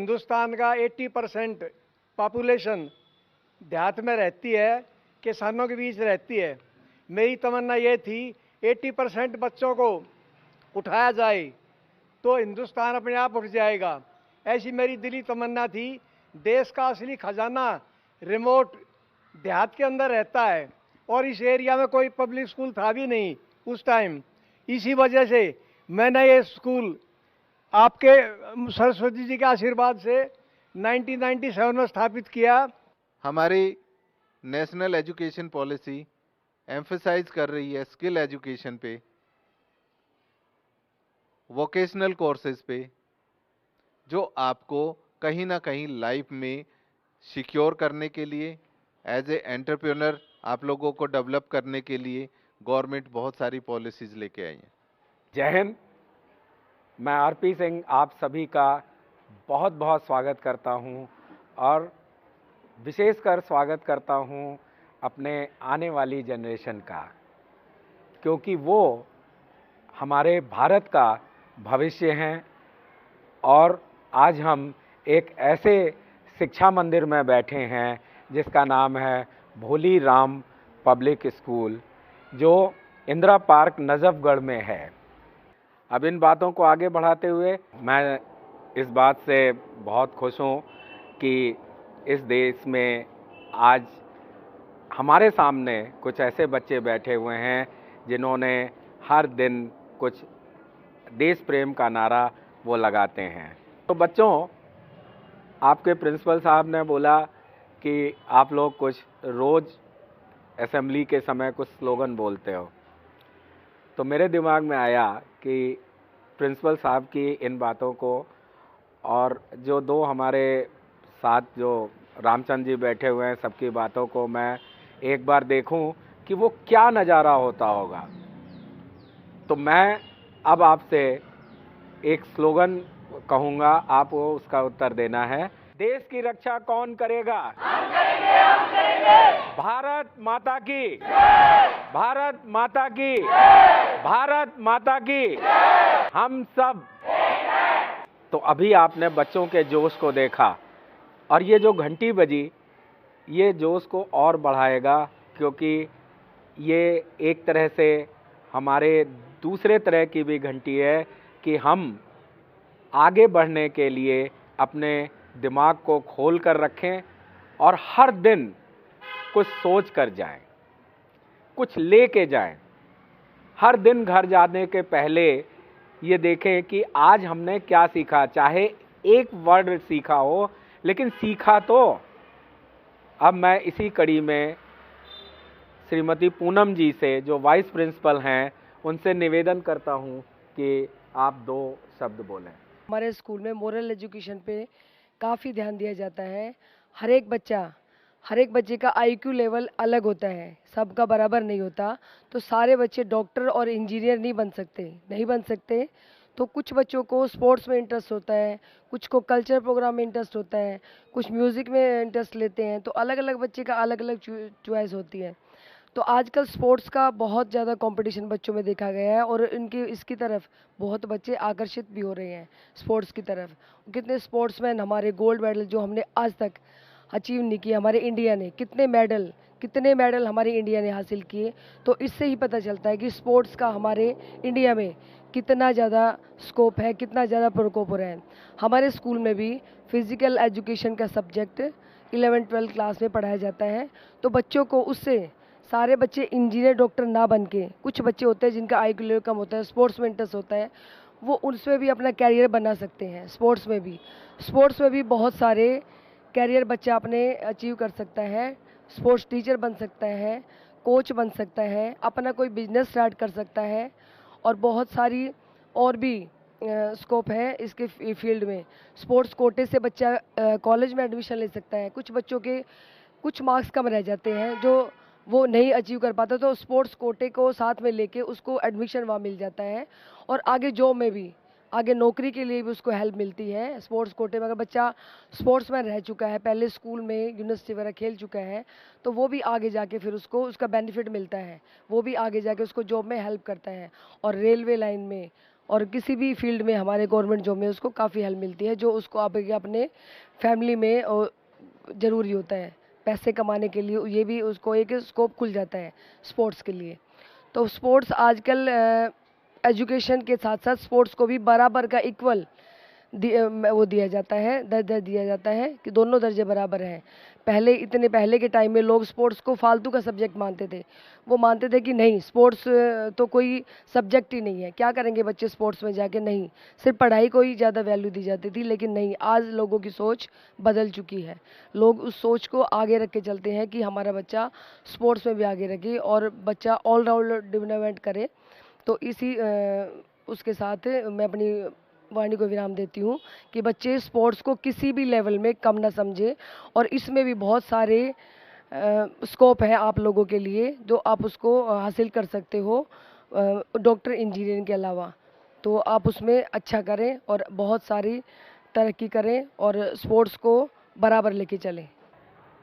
हिंदुस्तान का 80% पॉपुलेशन देहात में रहती है, किसानों के बीच रहती है। मेरी तमन्ना ये थी 80% बच्चों को उठाया जाए तो हिंदुस्तान अपने आप उठ जाएगा। ऐसी मेरी दिली तमन्ना थी। देश का असली खजाना रिमोट देहात के अंदर रहता है और इस एरिया में कोई पब्लिक स्कूल था भी नहीं उस टाइम। इसी वजह से मैंने ये स्कूल आपके सरस्वती जी के आशीर्वाद से 1997 में स्थापित किया। हमारी नेशनल एजुकेशन पॉलिसी एम्फसाइज कर रही है स्किल एजुकेशन पे, वोकेशनल कोर्सेज पे, जो आपको कहीं ना कहीं लाइफ में सिक्योर करने के लिए, एज ए एंटरप्रेन्योर आप लोगों को डेवलप करने के लिए गवर्नमेंट बहुत सारी पॉलिसीज लेके आई है। जय हिंद। मैं आरपी सिंह आप सभी का बहुत बहुत स्वागत करता हूं और विशेषकर स्वागत करता हूं अपने आने वाली जनरेशन का, क्योंकि वो हमारे भारत का भविष्य हैं। और आज हम एक ऐसे शिक्षा मंदिर में बैठे हैं जिसका नाम है भोली राम पब्लिक स्कूल, जो इंदिरा पार्क नजफगढ़ में है। अब इन बातों को आगे बढ़ाते हुए मैं इस बात से बहुत खुश हूँ कि इस देश में आज हमारे सामने कुछ ऐसे बच्चे बैठे हुए हैं जिन्होंने हर दिन कुछ देश प्रेम का नारा वो लगाते हैं। तो बच्चों, आपके प्रिंसिपल साहब ने बोला कि आप लोग कुछ रोज़ असेंबली के समय कुछ स्लोगन बोलते हो, तो मेरे दिमाग में आया कि प्रिंसिपल साहब की इन बातों को और जो दो हमारे साथ जो रामचंद्र जी बैठे हुए हैं सबकी बातों को मैं एक बार देखूं कि वो क्या नज़ारा होता होगा। तो मैं अब आपसे एक स्लोगन कहूँगा, आप वो उसका उत्तर देना है। देश की रक्षा कौन करेगा? हम करेंगे, हम करेंगे। भारत माता की, भारत माता की, भारत माता की, हम सब। तो अभी आपने बच्चों के जोश को देखा और ये जो घंटी बजी ये जोश को और बढ़ाएगा, क्योंकि ये एक तरह से हमारे दूसरे तरह की भी घंटी है कि हम आगे बढ़ने के लिए अपने दिमाग को खोल कर रखें और हर दिन कुछ सोच कर जाएं, कुछ लेके जाएं। हर दिन घर जाने के पहले ये देखें कि आज हमने क्या सीखा, चाहे एक वर्ड सीखा हो, लेकिन सीखा तो। अब मैं इसी कड़ी में श्रीमती पूनम जी से, जो वाइस प्रिंसिपल हैं, उनसे निवेदन करता हूं कि आप दो शब्द बोलें। हमारे स्कूल में मोरल एजुकेशन पे काफ़ी ध्यान दिया जाता है। हर एक बच्चे का आईक्यू लेवल अलग होता है, सबका बराबर नहीं होता। तो सारे बच्चे डॉक्टर और इंजीनियर नहीं बन सकते। तो कुछ बच्चों को स्पोर्ट्स में इंटरेस्ट होता है, कुछ को कल्चर प्रोग्राम में इंटरेस्ट होता है, कुछ म्यूज़िक में इंटरेस्ट लेते हैं। तो अलग अलग बच्चे का अलग अलग चॉइस होती है। तो आजकल स्पोर्ट्स का बहुत ज़्यादा कंपटीशन बच्चों में देखा गया है और इसकी तरफ बहुत बच्चे आकर्षित भी हो रहे हैं, स्पोर्ट्स की तरफ। कितने स्पोर्ट्समैन हमारे गोल्ड मेडल जो हमने आज तक अचीव नहीं किए, हमारे इंडिया ने कितने मेडल हमारी इंडिया ने हासिल किए। तो इससे ही पता चलता है कि स्पोर्ट्स का हमारे इंडिया में कितना ज़्यादा स्कोप है, कितना ज़्यादा प्रकोप हो रहा है। हमारे स्कूल में भी फिज़िकल एजुकेशन का सब्जेक्ट 11-12 क्लास में पढ़ाया जाता है। तो बच्चों को उससे सारे बच्चे इंजीनियर डॉक्टर ना बन के, कुछ बच्चे होते हैं जिनका आईक्यू लेवल कम होता है, स्पोर्ट्स में इंटरेस्ट होता है, वो उसमें भी अपना कैरियर बना सकते हैं। स्पोर्ट्स में भी बहुत सारे कैरियर बच्चा अपने अचीव कर सकता है। स्पोर्ट्स टीचर बन सकता है, कोच बन सकता है, अपना कोई बिजनेस स्टार्ट कर सकता है और बहुत सारी और भी स्कोप है इसके फील्ड में। स्पोर्ट्स कोटे से बच्चा कॉलेज में एडमिशन ले सकता है। कुछ बच्चों के कुछ मार्क्स कम रह जाते हैं जो वो नहीं अचीव कर पाता, तो स्पोर्ट्स कोटे को साथ में लेके उसको एडमिशन वहाँ मिल जाता है और आगे जॉब में भी, आगे नौकरी के लिए भी उसको हेल्प मिलती है। स्पोर्ट्स कोटे में अगर बच्चा स्पोर्ट्समैन रह चुका है, पहले स्कूल में यूनिवर्सिटी वगैरह खेल चुका है, तो वो भी आगे जाके फिर उसको उसका बेनिफिट मिलता है, वो भी आगे जाके उसको जॉब में हेल्प करता है। और रेलवे लाइन में और किसी भी फील्ड में हमारे गवर्नमेंट जॉब में उसको काफ़ी हेल्प मिलती है, जो उसको आगे अपने फैमिली में ज़रूरी होता है। पैसे कमाने के लिए ये भी उसको एक स्कोप खुल जाता है स्पोर्ट्स के लिए। तो स्पोर्ट्स आजकल एजुकेशन के साथ साथ स्पोर्ट्स को भी बराबर का इक्वल वो दिया जाता है, दर्जा दिया जाता है कि दोनों दर्जे बराबर हैं। इतने पहले के टाइम में लोग स्पोर्ट्स को फालतू का सब्जेक्ट मानते थे। वो मानते थे कि नहीं, स्पोर्ट्स तो कोई सब्जेक्ट ही नहीं है, क्या करेंगे बच्चे स्पोर्ट्स में जाके। नहीं, सिर्फ पढ़ाई को ही ज़्यादा वैल्यू दी जाती थी। लेकिन नहीं, आज लोगों की सोच बदल चुकी है। लोग उस सोच को आगे रख के चलते हैं कि हमारा बच्चा स्पोर्ट्स में भी आगे रखे और बच्चा ऑलराउंड डेवलपमेंट करे। तो उसके साथ मैं अपनी वाणी को विराम देती हूँ कि बच्चे स्पोर्ट्स को किसी भी लेवल में कम ना समझे, और इसमें भी बहुत सारे स्कोप है आप लोगों के लिए जो आप उसको हासिल कर सकते हो डॉक्टर इंजीनियरिंग के अलावा। तो आप उसमें अच्छा करें और बहुत सारी तरक्की करें और स्पोर्ट्स को बराबर लेके चलें।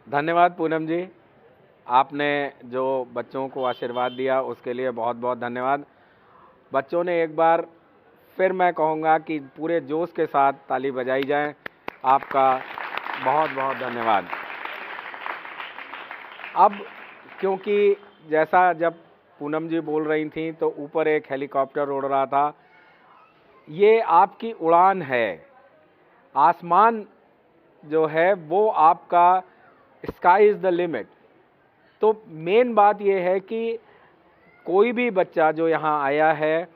धन्यवाद पूनम जी, आपने जो बच्चों को आशीर्वाद दिया उसके लिए बहुत बहुत धन्यवाद। बच्चों ने एक बार फिर मैं कहूँगा कि पूरे जोश के साथ ताली बजाई जाए। आपका बहुत बहुत धन्यवाद। अब क्योंकि जैसा जब पूनम जी बोल रही थी तो ऊपर एक हेलीकॉप्टर उड़ रहा था, ये आपकी उड़ान है। आसमान जो है वो आपका स्काई इज़ द लिमिट। तो मेन बात ये है कि कोई भी बच्चा जो यहाँ आया है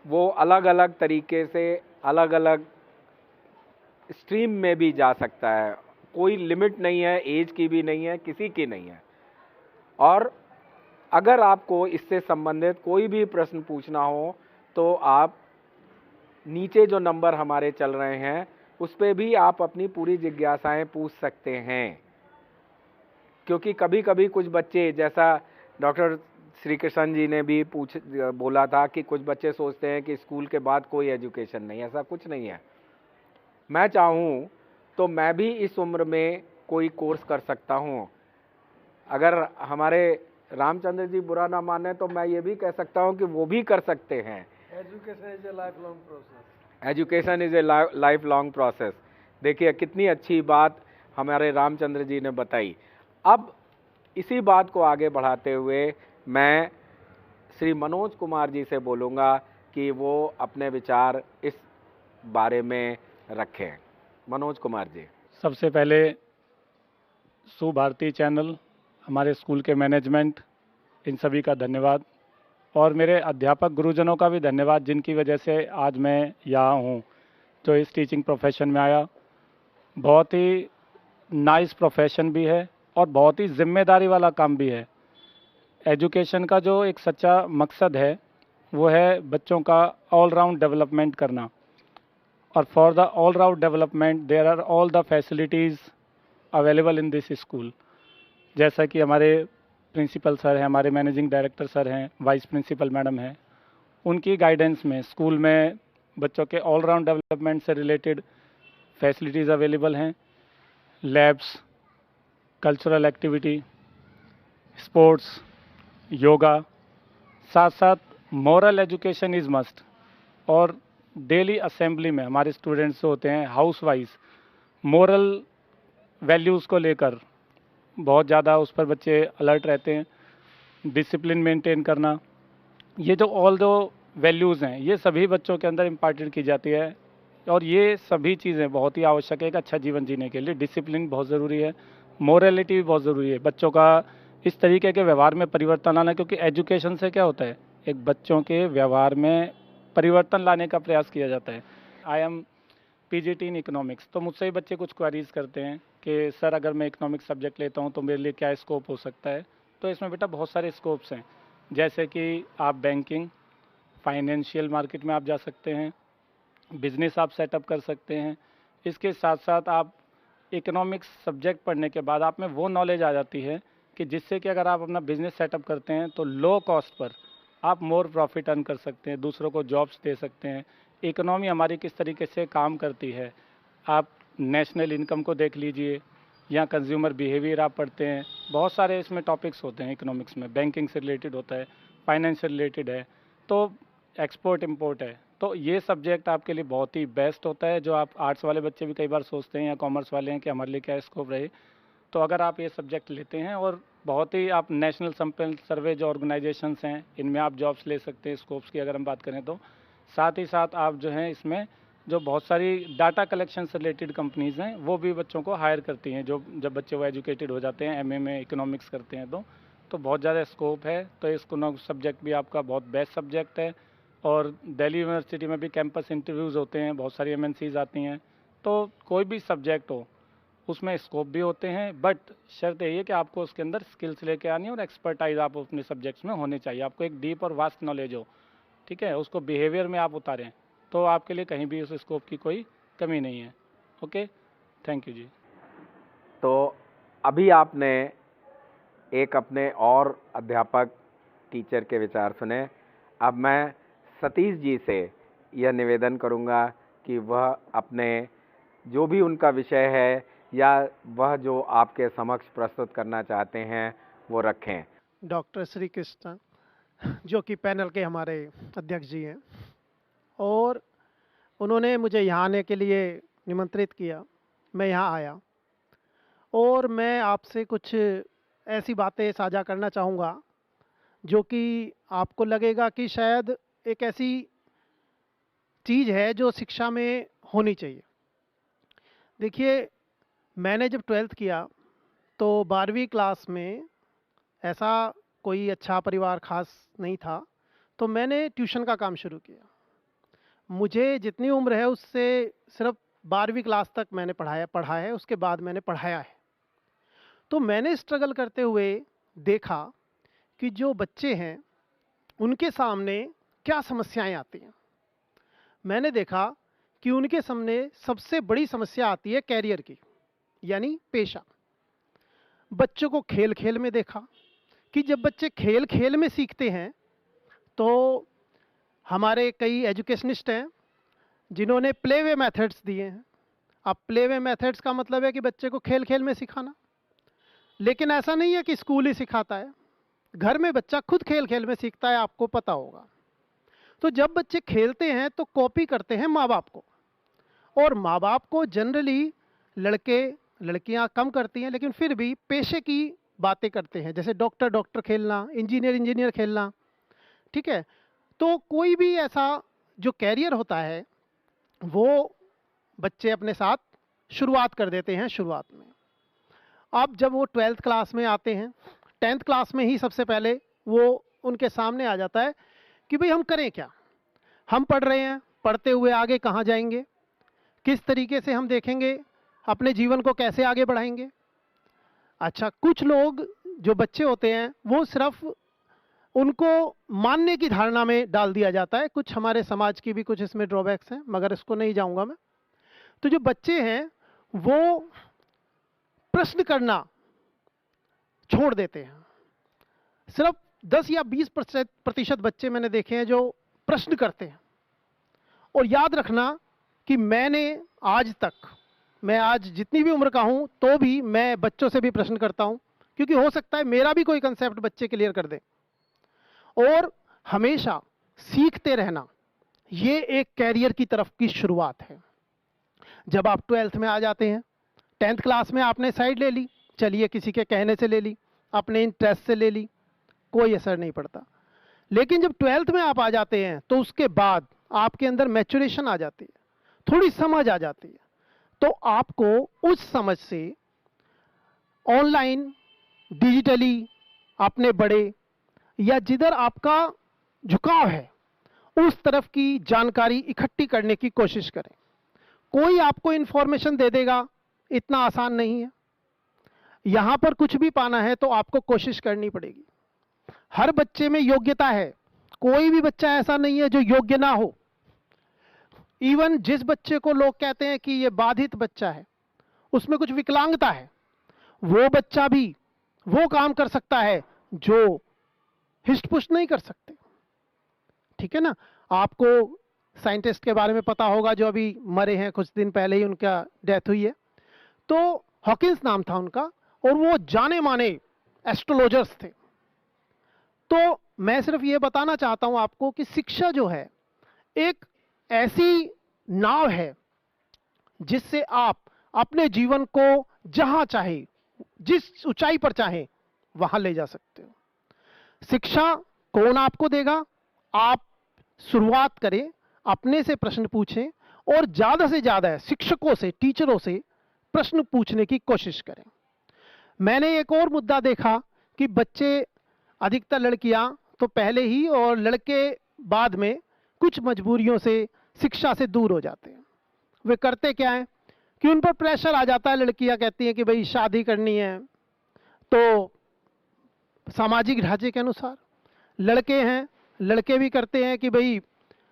वो अलग अलग तरीके से अलग अलग स्ट्रीम में भी जा सकता है। कोई लिमिट नहीं है, एज की भी नहीं है, किसी की नहीं है। और अगर आपको इससे संबंधित कोई भी प्रश्न पूछना हो तो आप नीचे जो नंबर हमारे चल रहे हैं उस पे भी आप अपनी पूरी जिज्ञासाएं पूछ सकते हैं। क्योंकि कभी कभी कुछ बच्चे, जैसा डॉक्टर श्री कृष्ण जी ने भी बोला था कि कुछ बच्चे सोचते हैं कि स्कूल के बाद कोई एजुकेशन नहीं। ऐसा कुछ नहीं है। मैं चाहूँ तो मैं भी इस उम्र में कोई कोर्स कर सकता हूँ। अगर हमारे रामचंद्र जी बुरा ना माने तो मैं ये भी कह सकता हूँ कि वो भी कर सकते हैं। Education is a life long process. Education is a life long process. देखिए कितनी अच्छी बात हमारे रामचंद्र जी ने बताई। अब इसी बात को आगे बढ़ाते हुए मैं श्री मनोज कुमार जी से बोलूँगा कि वो अपने विचार इस बारे में रखें। मनोज कुमार जी। सबसे पहले सुभारती चैनल, हमारे स्कूल के मैनेजमेंट, इन सभी का धन्यवाद, और मेरे अध्यापक गुरुजनों का भी धन्यवाद जिनकी वजह से आज मैं यहाँ हूँ, जो इस टीचिंग प्रोफेशन में आया। बहुत ही नाइस प्रोफेशन भी है और बहुत ही जिम्मेदारी वाला काम भी है। एजुकेशन का जो एक सच्चा मकसद है वो है बच्चों का ऑल राउंड डेवलपमेंट करना, और for the all round development there are all the facilities available in this school. जैसा कि हमारे प्रिंसिपल सर हैं, हमारे मैनेजिंग डायरेक्टर सर हैं, वाइस प्रिंसिपल मैडम हैं, उनकी गाइडेंस में स्कूल में बच्चों के ऑल राउंड डेवलपमेंट से रिलेटेड फैसिलिटीज़ अवेलेबल हैं। Labs, cultural activity, sports, yoga, साथ साथ मॉरल एजुकेशन इज़ मस्ट। और डेली असेंबली में हमारे स्टूडेंट्स होते हैं हाउस वाइज, मॉरल वैल्यूज़ को लेकर बहुत ज़्यादा उस पर बच्चे अलर्ट रहते हैं। डिसिप्लिन मेंटेन करना, ये जो ऑल दो वैल्यूज़ हैं ये सभी बच्चों के अंदर इम्पार्टेड की जाती है, और ये सभी चीज़ें बहुत ही आवश्यक है एक अच्छा जीवन जीने के लिए। डिसिप्लिन बहुत ज़रूरी है, मोरलिटी भी बहुत ज़रूरी है, बच्चों का इस तरीके के व्यवहार में परिवर्तन लाना। क्योंकि एजुकेशन से क्या होता है, एक बच्चों के व्यवहार में परिवर्तन लाने का प्रयास किया जाता है। I am PGT in economics, तो मुझसे ही बच्चे कुछ क्वेरीज करते हैं कि सर अगर मैं इकोनॉमिक्स सब्जेक्ट लेता हूँ तो मेरे लिए क्या स्कोप हो सकता है। तो इसमें बेटा बहुत सारे स्कोप्स हैं, जैसे कि आप बैंकिंग, फाइनेंशियल मार्केट में आप जा सकते हैं, बिजनेस आप सेटअप कर सकते हैं। इसके साथ साथ आप इकोनॉमिक्स सब्जेक्ट पढ़ने के बाद आप में वो नॉलेज आ जाती है कि जिससे कि अगर आप अपना बिजनेस सेटअप करते हैं तो लो कॉस्ट पर आप मोर प्रॉफिट अर्न कर सकते हैं, दूसरों को जॉब्स दे सकते हैं। इकोनॉमी हमारी किस तरीके से काम करती है, आप नेशनल इनकम को देख लीजिए, या कंज्यूमर बिहेवियर आप पढ़ते हैं। बहुत सारे इसमें टॉपिक्स होते हैं इकोनॉमिक्स में, बैंकिंग से रिलेटेड होता है, फाइनेंस से रिलेटेड है, तो एक्सपोर्ट इम्पोर्ट है, तो ये सब्जेक्ट आपके लिए बहुत ही बेस्ट होता है। जो आप आर्ट्स वाले बच्चे भी कई बार सोचते हैं या कॉमर्स वाले हैं कि हमारे लिए क्या स्कोप रहे, तो अगर आप ये सब्जेक्ट लेते हैं और बहुत ही आप नेशनल सैम्पल सर्वे जो ऑर्गेनाइजेशंस हैं इनमें आप जॉब्स ले सकते हैं। स्कोप्स की अगर हम बात करें तो साथ ही साथ आप जो हैं इसमें जो बहुत सारी डाटा कलेक्शन से रिलेटेड कंपनीज़ हैं वो भी बच्चों को हायर करती हैं। जो जब बच्चे वो एजुकेटेड हो जाते हैं, एमए में इकोनॉमिक्स करते हैं तो बहुत ज़्यादा स्कोप है। तो इसको सब्जेक्ट भी आपका बहुत बेस्ट सब्जेक्ट है। और दिल्ली यूनिवर्सिटी में भी कैंपस इंटरव्यूज़ होते हैं, बहुत सारी एमएनसीज आती हैं। तो कोई भी सब्जेक्ट हो उसमें स्कोप भी होते हैं, बट शर्त यही है कि आपको उसके अंदर स्किल्स लेके आनी है और एक्सपर्टाइज आप अपने सब्जेक्ट्स में होने चाहिए। आपको एक डीप और वास्ट नॉलेज हो, ठीक है, उसको बिहेवियर में आप उतारें तो आपके लिए कहीं भी उस स्कोप की कोई कमी नहीं है। ओके, थैंक यू जी। तो अभी आपने एक अपने और अध्यापक टीचर के विचार सुने। अब मैं सतीश जी से यह निवेदन करूंगा कि वह अपने जो भी उनका विषय है या वह जो आपके समक्ष प्रस्तुत करना चाहते हैं वो रखें। डॉक्टर श्री कृष्ण जो कि पैनल के हमारे अध्यक्ष जी हैं, और उन्होंने मुझे यहाँ आने के लिए निमंत्रित किया। मैं यहाँ आया और मैं आपसे कुछ ऐसी बातें साझा करना चाहूँगा जो कि आपको लगेगा कि शायद एक ऐसी चीज़ है जो शिक्षा में होनी चाहिए। देखिए, मैंने जब 12th किया तो 12वीं क्लास में ऐसा कोई अच्छा परिवार खास नहीं था, तो मैंने ट्यूशन का काम शुरू किया। मुझे जितनी उम्र है उससे सिर्फ 12वीं क्लास तक मैंने पढ़ा है, उसके बाद मैंने पढ़ाया है। तो मैंने स्ट्रगल करते हुए देखा कि जो बच्चे हैं उनके सामने क्या समस्याएं आती हैं। मैंने देखा कि उनके सामने सबसे बड़ी समस्या आती है कैरियर की, यानी पेशा। बच्चों को खेल खेल में देखा कि जब बच्चे खेल खेल में सीखते हैं तो हमारे कई एजुकेशनिस्ट हैं जिन्होंने प्ले वे मेथड्स दिए हैं। अब प्ले वे मेथड्स का मतलब है कि बच्चे को खेल खेल में सिखाना, लेकिन ऐसा नहीं है कि स्कूल ही सिखाता है, घर में बच्चा खुद खेल खेल में सीखता है, आपको पता होगा। तो जब बच्चे खेलते हैं तो कॉपी करते हैं माँ बाप को, और माँ बाप को जनरली लड़के लड़कियाँ कम करती हैं, लेकिन फिर भी पेशे की बातें करते हैं, जैसे डॉक्टर खेलना, इंजीनियर खेलना, ठीक है। तो कोई भी ऐसा जो कैरियर होता है वो बच्चे अपने साथ शुरुआत कर देते हैं शुरुआत में। अब जब वो 12th क्लास में आते हैं, 10th क्लास में ही सबसे पहले वो उनके सामने आ जाता है कि भाई हम करें क्या, हम पढ़ रहे हैं, पढ़ते हुए आगे कहाँ जाएंगे, किस तरीके से हम देखेंगे, अपने जीवन को कैसे आगे बढ़ाएंगे। अच्छा, कुछ लोग जो बच्चे होते हैं वो सिर्फ उनको मानने की धारणा में डाल दिया जाता है। कुछ हमारे समाज की भी कुछ इसमें ड्रॉबैक्स हैं, मगर इसको नहीं जाऊंगा मैं। तो जो बच्चे हैं वो प्रश्न करना छोड़ देते हैं। सिर्फ 10 या 20% बच्चे मैंने देखे हैं जो प्रश्न करते हैं। और याद रखना कि मैं आज जितनी भी उम्र का हूं तो भी मैं बच्चों से भी प्रश्न करता हूं, क्योंकि हो सकता है मेरा भी कोई कंसेप्ट बच्चे क्लियर कर दे। और हमेशा सीखते रहना, ये एक कैरियर की तरफ की शुरुआत है। जब आप 12th में आ जाते हैं, 10th क्लास में आपने साइड ले ली, चलिए किसी के कहने से ले ली, अपने इंटरेस्ट से ले ली, कोई असर नहीं पड़ता। लेकिन जब 12th में आप आ जाते हैं तो उसके बाद आपके अंदर मैच्योरेशन आ जाती है, थोड़ी समझ आ जाती है। तो आपको उस समझ से ऑनलाइन, डिजिटली, अपने बड़े या जिधर आपका झुकाव है उस तरफ की जानकारी इकट्ठी करने की कोशिश करें। कोई आपको इंफॉर्मेशन दे देगा, इतना आसान नहीं है। यहां पर कुछ भी पाना है तो आपको कोशिश करनी पड़ेगी। हर बच्चे में योग्यता है, कोई भी बच्चा ऐसा नहीं है जो योग्य ना हो। इवन जिस बच्चे को लोग कहते हैं कि ये बाधित बच्चा है, उसमें कुछ विकलांगता है, वो बच्चा भी वो काम कर सकता है जो हिष्ट-पुष्ट नहीं कर सकते, ठीक है ना। आपको साइंटिस्ट के बारे में पता होगा जो अभी मरे हैं, कुछ दिन पहले ही उनका डेथ हुई है। तो हॉकिंस नाम था उनका, और वो जाने माने एस्ट्रोलॉजर्स थे। तो मैं सिर्फ ये बताना चाहता हूं आपको कि शिक्षा जो है एक ऐसी नाव है जिससे आप अपने जीवन को जहां चाहे, जिस ऊंचाई पर चाहे, वहां ले जा सकते हो। शिक्षा कौन आपको देगा? आप शुरुआत करें, अपने से प्रश्न पूछें और ज्यादा से ज्यादा शिक्षकों से, टीचरों से प्रश्न पूछने की कोशिश करें। मैंने एक और मुद्दा देखा कि बच्चे, अधिकतर लड़कियां तो पहले ही और लड़के बाद में, कुछ मजबूरियों से शिक्षा से दूर हो जाते हैं। वे करते क्या है कि उन पर प्रेशर आ जाता है। लड़कियां कहती हैं कि भाई शादी करनी है, तो सामाजिक ढांचे के अनुसार। लड़के हैं, लड़के भी करते हैं कि भाई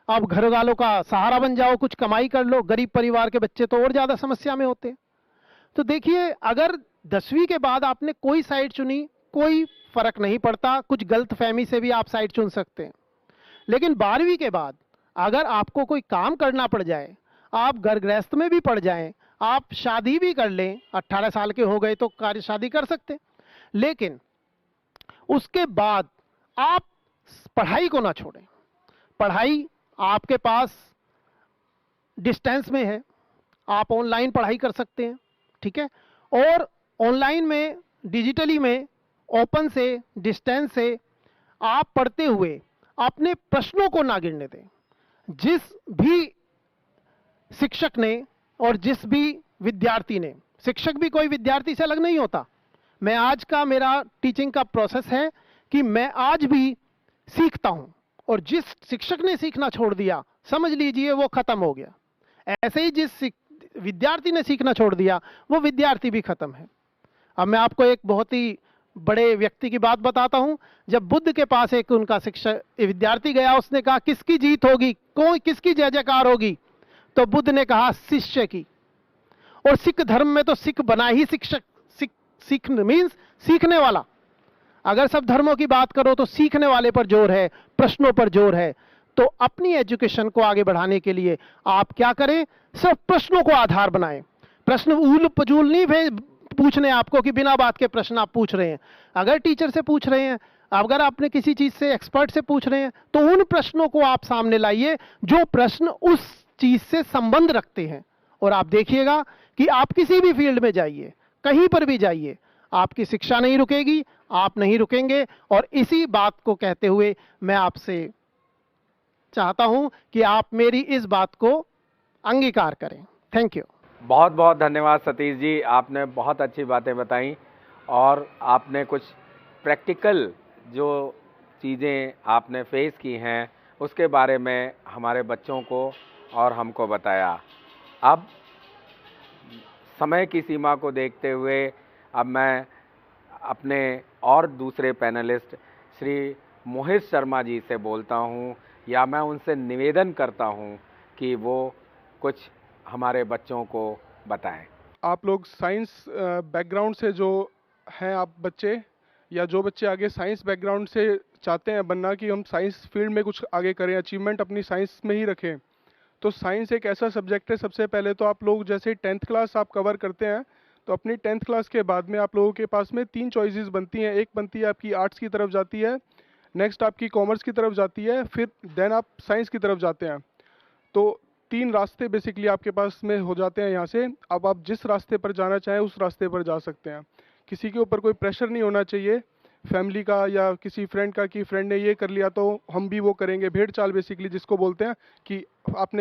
आप घर वालों का सहारा बन जाओ, कुछ कमाई कर लो। गरीब परिवार के बच्चे तो और ज्यादा समस्या में होते हैं। तो देखिए, अगर 10वीं के बाद आपने कोई साइड चुनी, कोई फर्क नहीं पड़ता, कुछ गलतफहमी से भी आप साइड चुन सकते हैं। लेकिन 12वीं के बाद अगर आपको कोई काम करना पड़ जाए, आप घर गृहस्थ में भी पड़ जाएं, आप शादी भी कर लें, 18 साल के हो गए तो कार्य शादी कर सकते हैं, लेकिन उसके बाद आप पढ़ाई को ना छोड़ें। पढ़ाई आपके पास डिस्टेंस में है, आप ऑनलाइन पढ़ाई कर सकते हैं, ठीक है। और ऑनलाइन में, डिजिटली में, ओपन से, डिस्टेंस से आप पढ़ते हुए अपने प्रश्नों को ना गिरने दें। जिस भी शिक्षक ने और जिस भी विद्यार्थी ने, शिक्षक भी कोई विद्यार्थी से अलग नहीं होता। मैं आज का, मेरा टीचिंग का प्रोसेस है कि मैं आज भी सीखता हूं, और जिस शिक्षक ने सीखना छोड़ दिया, समझ लीजिए वो खत्म हो गया। ऐसे ही जिस विद्यार्थी ने सीखना छोड़ दिया, वो विद्यार्थी भी खत्म है। अब मैं आपको एक बहुत ही बड़े व्यक्ति की बात बताता हूं। जब बुद्ध के पास एक उनका शिक्षक, विद्यार्थी गया, उसने कहा किसकी जीत होगी, कौन, किसकी जय जयकार होगी? तो बुद्ध ने कहा शिष्य की। और सिख धर्म में तो सिख बना ही शिक्षक, सिख मीन्स सीखने वाला। अगर सब धर्मों की बात करो तो सीखने वाले पर जोर है, प्रश्नों पर जोर है। तो अपनी एजुकेशन को आगे बढ़ाने के लिए आप क्या करें? सिर्फ प्रश्नों को आधार बनाएं। प्रश्न ऊल पजूल नहीं पूछने आपको कि बिना बात के प्रश्न आप पूछ रहे हैं। अगर टीचर से पूछ रहे हैं, अगर आपने किसी चीज से, एक्सपर्ट से पूछ रहे हैं, तो उन प्रश्नों को आप सामने लाइए जो प्रश्न उस चीज से संबंध रखते हैं। और आप देखिएगा कि आप किसी भी फील्ड में जाइए, कहीं पर भी जाइए, आपकी शिक्षा नहीं रुकेगी, आप नहीं रुकेंगे। और इसी बात को कहते हुए मैं आपसे चाहता हूं कि आप मेरी इस बात को अंगीकार करें। Thank you. बहुत बहुत धन्यवाद सतीश जी, आपने बहुत अच्छी बातें बताई और आपने कुछ प्रैक्टिकल जो चीज़ें आपने फेस की हैं उसके बारे में हमारे बच्चों को और हमको बताया। अब समय की सीमा को देखते हुए अब मैं अपने और दूसरे पैनलिस्ट श्री मोहित शर्मा जी से बोलता हूं, या मैं उनसे निवेदन करता हूं कि वो कुछ हमारे बच्चों को बताएं। आप लोग साइंस बैकग्राउंड से जो हैं आप बच्चे, या जो बच्चे आगे साइंस बैकग्राउंड से चाहते हैं बनना, कि हम साइंस फील्ड में कुछ आगे करें, अचीवमेंट अपनी साइंस में ही रखें, तो साइंस एक ऐसा सब्जेक्ट है। सबसे पहले तो आप लोग जैसे 10th क्लास आप कवर करते हैं, तो अपनी 10th क्लास के बाद में आप लोगों के पास में 3 चॉइसेस बनती हैं। एक बनती है आपकी आर्ट्स की तरफ जाती है, नेक्स्ट आपकी कॉमर्स की तरफ जाती है, फिर देन आप साइंस की तरफ जाते हैं। तो 3 रास्ते बेसिकली आपके पास में हो जाते हैं यहाँ से। अब आप जिस रास्ते पर जाना चाहें उस रास्ते पर जा सकते हैं। किसी के ऊपर कोई प्रेशर नहीं होना चाहिए फैमिली का या किसी फ्रेंड का कि फ्रेंड ने ये कर लिया तो हम भी वो करेंगे। भेड़ चाल बेसिकली जिसको बोलते हैं, कि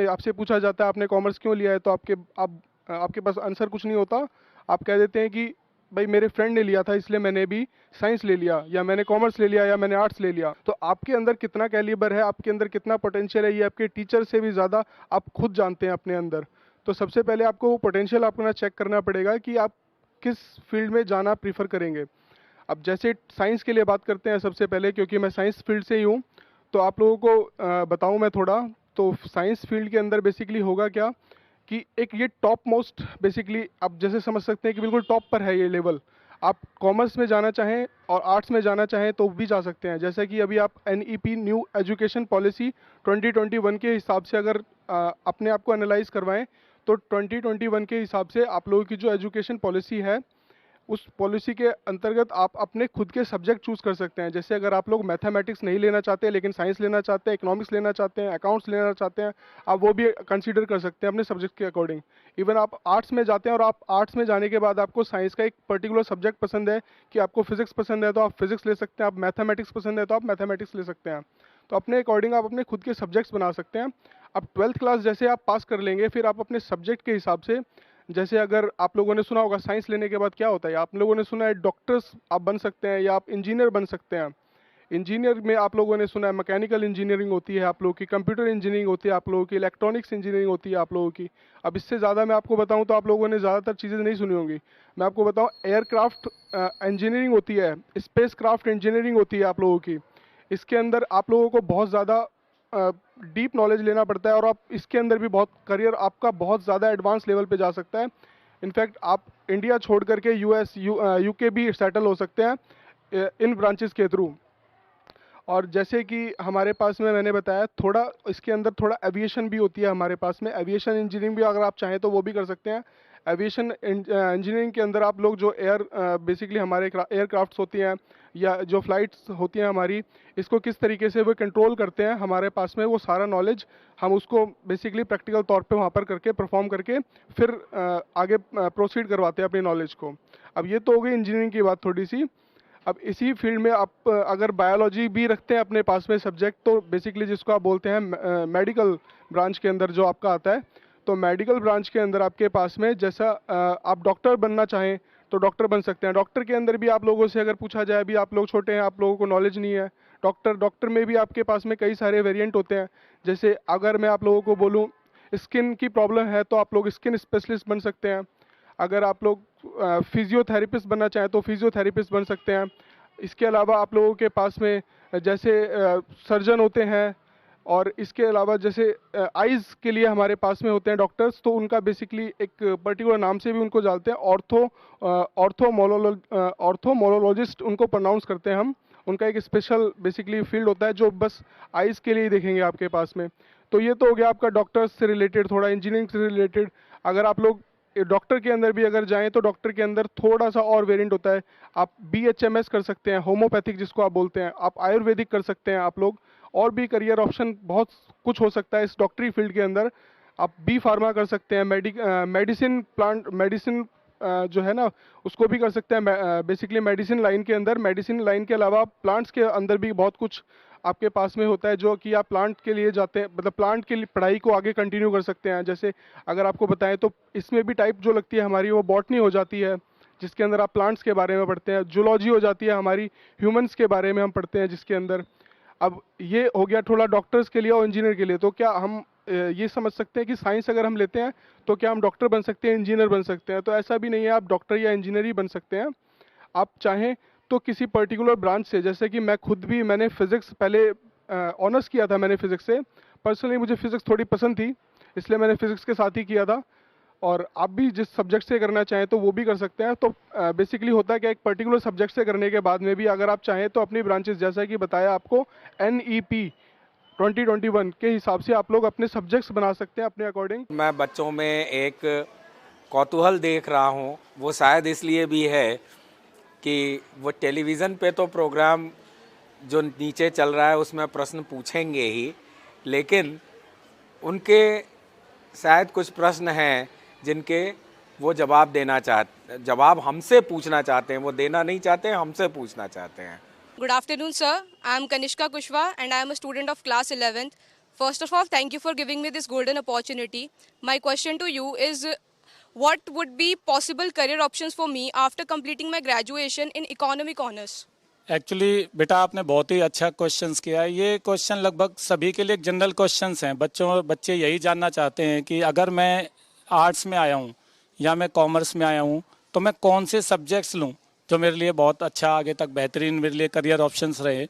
आपसे पूछा जाता है आपने कॉमर्स क्यों लिया है, तो आपके पास आंसर कुछ नहीं होता। आप कह देते हैं कि भाई मेरे फ्रेंड ने लिया था इसलिए मैंने भी साइंस ले लिया, या मैंने कॉमर्स ले लिया, या मैंने आर्ट्स ले लिया। तो आपके अंदर कितना कैलिबर है, आपके अंदर कितना पोटेंशियल है, ये आपके टीचर से भी ज़्यादा आप खुद जानते हैं अपने अंदर। तो सबसे पहले आपको वो पोटेंशियल अपना चेक करना पड़ेगा कि आप किस फील्ड में जाना प्रीफर करेंगे। अब जैसे साइंस के लिए बात करते हैं सबसे पहले, क्योंकि मैं साइंस फील्ड से ही हूँ, तो आप लोगों को बताऊँ मैं थोड़ा। तो साइंस फील्ड के अंदर बेसिकली होगा क्या कि एक ये टॉप मोस्ट बेसिकली आप जैसे समझ सकते हैं कि बिल्कुल टॉप पर है ये लेवल। आप कॉमर्स में जाना चाहें और आर्ट्स में जाना चाहें तो भी जा सकते हैं। जैसे कि अभी आप NEP न्यू एजुकेशन पॉलिसी 2021 के हिसाब से अगर अपने आप को एनालाइज करवाएं, तो 2021 के हिसाब से आप लोगों की जो एजुकेशन पॉलिसी है उस पॉलिसी के अंतर्गत आप अपने खुद के सब्जेक्ट चूज़ कर सकते हैं। जैसे अगर आप लोग मैथमेटिक्स नहीं लेना चाहते लेकिन साइंस लेना चाहते हैं, इकोनॉमिक्स लेना चाहते हैं, अकाउंट्स लेना चाहते हैं, आप वो भी कंसीडर कर सकते हैं अपने सब्जेक्ट के अकॉर्डिंग। इवन आप आर्ट्स में जाते हैं और आप आर्ट्स में जाने के बाद आपको साइंस का एक पर्टिकुलर सब्जेक्ट पसंद है, कि आपको फिजिक्स पसंद है तो आप फिजिक्स ले सकते हैं, आप मैथमेटिक्स पसंद है तो आप मैथमेटिक्स ले सकते हैं। तो अपने अकॉर्डिंग आप अपने खुद के सब्जेक्ट्स बना सकते हैं। अब 12th क्लास जैसे आप पास कर लेंगे, फिर आप अपने सब्जेक्ट के हिसाब से, जैसे अगर आप लोगों ने सुना होगा साइंस लेने के बाद क्या होता है, आप लोगों ने सुना है डॉक्टर्स आप बन सकते हैं या आप इंजीनियर बन सकते हैं। इंजीनियर में आप लोगों ने सुना है मैकेनिकल इंजीनियरिंग होती है आप लोगों की, कंप्यूटर इंजीनियरिंग होती है आप लोगों की, इलेक्ट्रॉनिक्स इंजीनियरिंग होती है आप लोगों की। अब इससे ज़्यादा मैं आपको बताऊं तो आप लोगों ने ज़्यादातर चीज़ें नहीं सुनी होंगी। मैं आपको बताऊं, एयरक्राफ्ट इंजीनियरिंग होती है, स्पेस क्राफ्ट इंजीनियरिंग होती है आप लोगों की। इसके अंदर आप लोगों को बहुत ज़्यादा डीप नॉलेज लेना पड़ता है और आप इसके अंदर भी बहुत करियर आपका बहुत ज़्यादा एडवांस लेवल पे जा सकता है। इनफैक्ट आप इंडिया छोड़ करके यूएस यूके भी सेटल हो सकते हैं इन ब्रांचेस के थ्रू। और जैसे कि हमारे पास में मैंने बताया, थोड़ा इसके अंदर थोड़ा एविएशन भी होती है हमारे पास में, एविएशन इंजीनियरिंग भी अगर आप चाहें तो वो भी कर सकते हैं। एविएशन इंजीनियरिंग के अंदर आप लोग जो बेसिकली हमारे एयरक्राफ्ट्स होती हैं या जो फ्लाइट्स होती हैं हमारी, इसको किस तरीके से वो कंट्रोल करते हैं, हमारे पास में वो सारा नॉलेज हम उसको बेसिकली प्रैक्टिकल तौर पे वहाँ पर करके परफॉर्म करके फिर आगे प्रोसीड करवाते हैं अपनी नॉलेज को। अब ये तो हो गई इंजीनियरिंग की बात थोड़ी सी। अब इसी फील्ड में आप अगर बायोलॉजी भी रखते हैं अपने पास में सब्जेक्ट, तो बेसिकली जिसको आप बोलते हैं मेडिकल ब्रांच के अंदर जो आपका आता है, तो मेडिकल ब्रांच के अंदर आपके पास में जैसा आप डॉक्टर बनना चाहें तो डॉक्टर बन सकते हैं। डॉक्टर के अंदर भी आप लोगों से अगर पूछा जाए, अभी आप लोग छोटे हैं, आप लोगों को नॉलेज नहीं है, डॉक्टर में भी आपके पास में कई सारे वेरिएंट होते हैं। जैसे अगर मैं आप लोगों को बोलूँ स्किन की प्रॉब्लम है तो आप लोग स्किन स्पेशलिस्ट बन सकते हैं। अगर आप लोग फिजियोथेरेपिस्ट बनना चाहें तो फिजियोथेरेपिस्ट बन सकते हैं। इसके अलावा आप लोगों के पास में जैसे सर्जन होते हैं, और इसके अलावा जैसे आइज़ के लिए हमारे पास में होते हैं डॉक्टर्स, तो उनका बेसिकली एक पर्टिकुलर नाम से भी उनको जानते हैं, ऑर्थोमोलोजिस्ट उनको प्रोनाउंस करते हैं हम। उनका एक स्पेशल बेसिकली फील्ड होता है जो बस आइज़ के लिए ही देखेंगे आपके पास में। तो ये तो हो गया आपका डॉक्टर्स से रिलेटेड, थोड़ा इंजीनियरिंग से रिलेटेड। अगर आप लोग डॉक्टर के अंदर भी अगर जाएं तो डॉक्टर के अंदर थोड़ा सा और वेरिएंट होता है। आप BHMS कर सकते हैं, होम्योपैथिक जिसको आप बोलते हैं, आप आयुर्वेदिक कर सकते हैं आप लोग, और भी करियर ऑप्शन बहुत कुछ हो सकता है इस डॉक्टरी फील्ड के अंदर। आप B फार्मा कर सकते हैं, मेडिसिन जो है ना उसको भी कर सकते हैं। बेसिकली मेडिसिन लाइन के अंदर, मेडिसिन लाइन के अलावा प्लांट्स के अंदर भी बहुत कुछ आपके पास में होता है, जो कि आप प्लांट के लिए जाते हैं, मतलब प्लांट के लिए पढ़ाई को आगे कंटिन्यू कर सकते हैं। जैसे अगर आपको बताएं तो इसमें भी टाइप जो लगती है हमारी, वो बॉटनी हो जाती है जिसके अंदर आप प्लांट्स के बारे में पढ़ते हैं। जूलॉजी हो जाती है हमारी, ह्यूमंस के बारे में हम पढ़ते हैं जिसके अंदर। अब ये हो गया थोड़ा डॉक्टर्स के लिए और इंजीनियर के लिए। तो क्या हम ये समझ सकते हैं कि साइंस अगर हम लेते हैं तो क्या हम डॉक्टर बन सकते हैं, इंजीनियर बन सकते हैं? तो ऐसा भी नहीं है, आप डॉक्टर या इंजीनियर ही बन सकते हैं। आप चाहें तो किसी पर्टिकुलर ब्रांच से, जैसे कि मैं खुद भी, मैंने फिज़िक्स पहले ऑनर्स किया था मैंने फिज़िक्स से। पर्सनली मुझे फ़िज़िक्स थोड़ी पसंद थी, इसलिए मैंने फ़िज़िक्स के साथ ही किया था। और आप भी जिस सब्जेक्ट से करना चाहें तो वो भी कर सकते हैं। तो बेसिकली होता है कि एक पर्टिकुलर सब्जेक्ट से करने के बाद में भी अगर आप चाहें तो अपनी ब्रांचेस, जैसा कि बताया आपको, NEP 2021 के हिसाब से आप लोग अपने सब्जेक्ट्स बना सकते हैं अपने अकॉर्डिंग। मैं बच्चों में एक कौतूहल देख रहा हूँ, वो शायद इसलिए भी है कि वो टेलीविज़न पे तो प्रोग्राम जो नीचे चल रहा है उसमें प्रश्न पूछेंगे ही, लेकिन उनके शायद कुछ प्रश्न हैं जिनके वो जवाब हमसे पूछना चाहते हैं। वो देना नहीं चाहते हैं, हमसे पूछना चाहते हैं। Good afternoon, sir. I am Kanishka Kushwa and I am a student of class 11th. First of all, thank you for giving me this golden opportunity. My question to you is, what would be possible career options for me after completing my graduation in economic honors? Actually बेटा आपने बहुत ही अच्छा questions किया है। ये question लगभग सभी के लिए एक जनरल क्वेश्चंस हैं। बच्चे यही जानना चाहते हैं कि अगर मैं आर्ट्स में आया हूँ या मैं कॉमर्स में आया हूँ तो मैं कौन से सब्जेक्ट्स लूँ जो मेरे लिए बहुत अच्छा, आगे तक बेहतरीन मेरे लिए करियर ऑप्शंस रहे।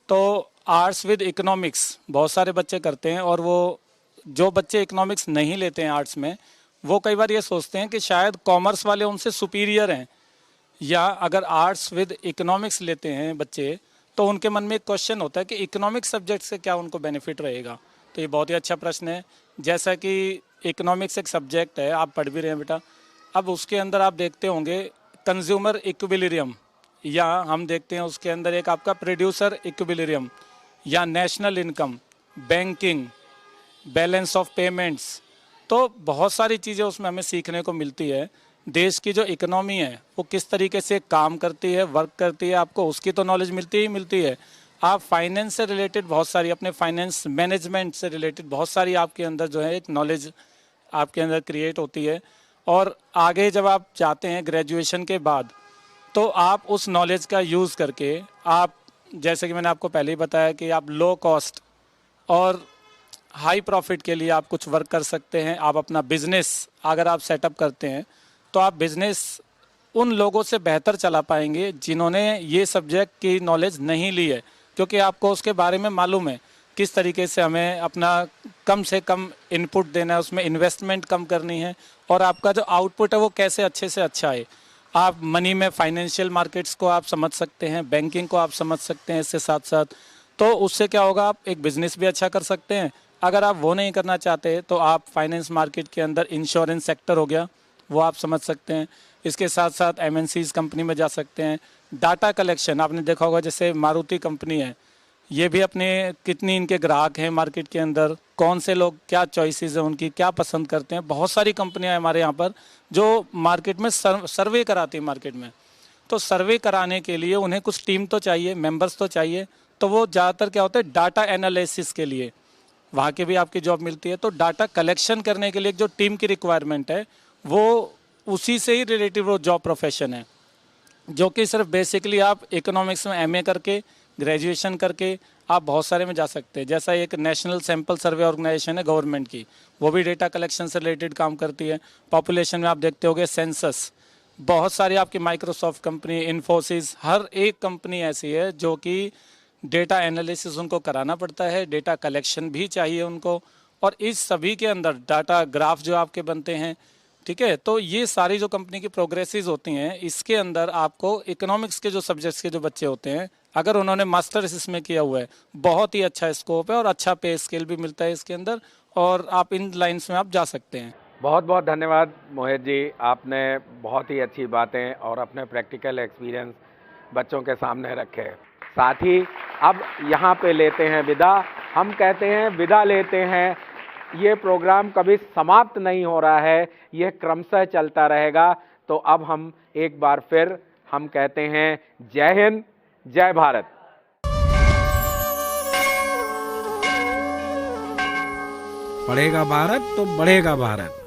तो आर्ट्स विद इकोनॉमिक्स बहुत सारे बच्चे करते हैं, और वो जो बच्चे इकोनॉमिक्स नहीं लेते हैं आर्ट्स में, वो कई बार ये सोचते हैं कि शायद कॉमर्स वाले उनसे सुपीरियर हैं, या अगर आर्ट्स विद इकोनॉमिक्स लेते हैं बच्चे तो उनके मन में एक क्वेश्चन होता है कि इकोनॉमिक्स सब्जेक्ट से क्या उनको बेनिफिट रहेगा। तो ये बहुत ही अच्छा प्रश्न है। जैसा कि इकोनॉमिक्स एक सब्जेक्ट है, आप पढ़ भी रहे हैं बेटा, अब उसके अंदर आप देखते होंगे कंज्यूमर इक्विलिब्रियम, या हम देखते हैं उसके अंदर एक आपका प्रोड्यूसर इक्विलिब्रियम, या national income, banking, balance of payments. तो बहुत सारी चीज़ें उसमें हमें सीखने को मिलती है। देश की जो इकोनॉमी है वो किस तरीके से काम करती है, वर्क करती है, आपको उसकी तो नॉलेज मिलती ही मिलती है। आप फाइनेंस से रिलेटेड बहुत सारी, अपने फाइनेंस मैनेजमेंट से रिलेटेड बहुत सारी आपके अंदर जो है एक नॉलेज आपके अंदर क्रिएट होती है। और आगे जब आप जाते हैं ग्रेजुएशन के बाद, तो आप उस नॉलेज का यूज़ करके आप, जैसे कि मैंने आपको पहले ही बताया कि आप लो कॉस्ट और हाई प्रॉफिट के लिए आप कुछ वर्क कर सकते हैं। आप अपना बिजनेस अगर आप सेटअप करते हैं तो आप बिजनेस उन लोगों से बेहतर चला पाएंगे जिन्होंने ये सब्जेक्ट की नॉलेज नहीं ली है, क्योंकि आपको उसके बारे में मालूम है किस तरीके से हमें अपना कम से कम इनपुट देना है, उसमें इन्वेस्टमेंट कम करनी है, और आपका जो आउटपुट है वो कैसे अच्छे से अच्छा है। आप मनी में फाइनेंशियल मार्केट्स को आप समझ सकते हैं, बैंकिंग को आप समझ सकते हैं इससे साथ साथ। तो उससे क्या होगा, आप एक बिजनेस भी अच्छा कर सकते हैं। अगर आप वो नहीं करना चाहते तो आप फाइनेंस मार्केट के अंदर इंश्योरेंस सेक्टर हो गया, वो आप समझ सकते हैं। इसके साथ साथ एमएनसीज कंपनी में जा सकते हैं। डाटा कलेक्शन आपने देखा होगा, जैसे मारुति कंपनी है, ये भी अपने कितनी इनके ग्राहक हैं मार्केट के अंदर, कौन से लोग क्या चॉइसेस हैं उनकी, क्या पसंद करते हैं। बहुत सारी कंपनियां हैं हमारे यहाँ पर जो मार्केट में सर्वे कराती है मार्केट में। तो सर्वे कराने के लिए उन्हें कुछ टीम तो चाहिए, मेंबर्स तो चाहिए। तो वो ज़्यादातर क्या होता है, डाटा एनालिसिस के लिए वहाँ के भी आपकी जॉब मिलती है। तो डाटा कलेक्शन करने के लिए जो टीम की रिक्वायरमेंट है वो उसी से ही रिलेटिव वो जॉब प्रोफेशन है, जो कि सिर्फ बेसिकली आप इकोनॉमिक्स में एमए करके, ग्रेजुएशन करके आप बहुत सारे में जा सकते हैं। जैसा एक नेशनल सैंपल सर्वे ऑर्गेनाइजेशन है गवर्नमेंट की, वो भी डेटा कलेक्शन से रिलेटेड काम करती है। पॉपुलेशन में आप देखते होंगे सेंसस, बहुत सारी आपकी माइक्रोसॉफ्ट कंपनी, इन्फोसिस, हर एक कंपनी ऐसी है जो कि डेटा एनालिसिस उनको कराना पड़ता है, डेटा कलेक्शन भी चाहिए उनको, और इस सभी के अंदर डाटा ग्राफ जो आपके बनते हैं, ठीक है। तो ये सारी जो कंपनी की प्रोग्रेसेस होती हैं, इसके अंदर आपको इकोनॉमिक्स के जो सब्जेक्ट्स के जो बच्चे होते हैं, अगर उन्होंने मास्टर्स इसमें किया हुआ है, बहुत ही अच्छा स्कोप है और अच्छा पे स्केल भी मिलता है इसके अंदर, और आप इन लाइन्स में आप जा सकते हैं। बहुत बहुत धन्यवाद मोहित जी, आपने बहुत ही अच्छी बातें और अपने प्रैक्टिकल एक्सपीरियंस बच्चों के सामने रखे। साथ ही अब यहाँ पे लेते हैं विदा। हम कहते हैं विदा लेते हैं, ये प्रोग्राम कभी समाप्त नहीं हो रहा है, यह क्रमशः चलता रहेगा। तो अब हम एक बार फिर हम कहते हैं जय हिंद, जय भारत। पढ़ेगा भारत तो बढ़ेगा भारत।